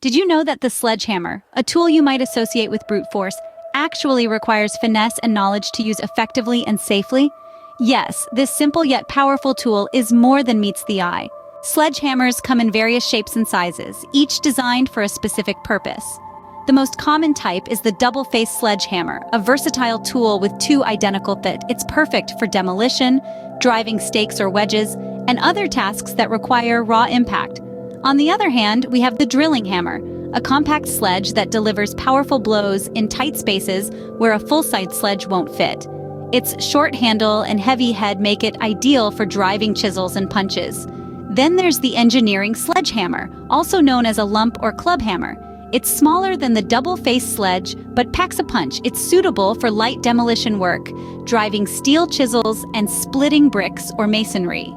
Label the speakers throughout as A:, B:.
A: Did you know that the sledgehammer, a tool you might associate with brute force, actually requires finesse and knowledge to use effectively and safely? Yes, this simple yet powerful tool is more than meets the eye. Sledgehammers come in various shapes and sizes, each designed for a specific purpose. The most common type is the double-faced sledgehammer, a versatile tool with two identical fits. It's perfect for demolition, driving stakes or wedges, and other tasks that require raw impact. On the other hand, we have the drilling hammer, a compact sledge that delivers powerful blows in tight spaces where a full-size sledge won't fit. Its short handle and heavy head make it ideal for driving chisels and punches. Then there's the engineering sledgehammer, also known as a lump or club hammer. It's smaller than the double-faced sledge, but packs a punch. It's suitable for light demolition work, driving steel chisels and splitting bricks or masonry.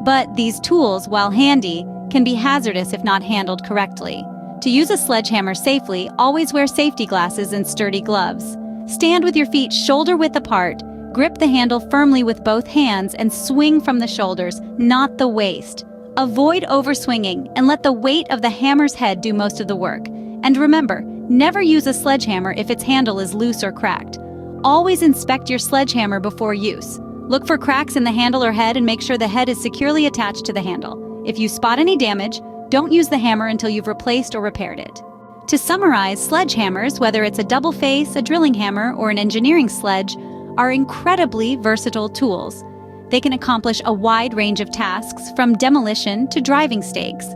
A: But these tools, while handy, can be hazardous if not handled correctly. To use a sledgehammer safely, always wear safety glasses and sturdy gloves. Stand with your feet shoulder-width apart, grip the handle firmly with both hands, and swing from the shoulders, not the waist. Avoid overswinging and let the weight of the hammer's head do most of the work. And remember, never use a sledgehammer if its handle is loose or cracked. Always inspect your sledgehammer before use. Look for cracks in the handle or head and make sure the head is securely attached to the handle. If you spot any damage, don't use the hammer until you've replaced or repaired it. To summarize, sledgehammers, whether it's a double face, a drilling hammer, or an engineering sledge, are incredibly versatile tools. They can accomplish a wide range of tasks, from demolition to driving stakes.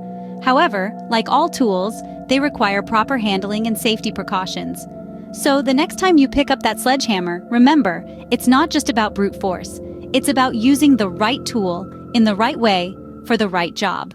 A: However, like all tools, they require proper handling and safety precautions. So the next time you pick up that sledgehammer, remember, it's not just about brute force. It's about using the right tool in the right way for the right job.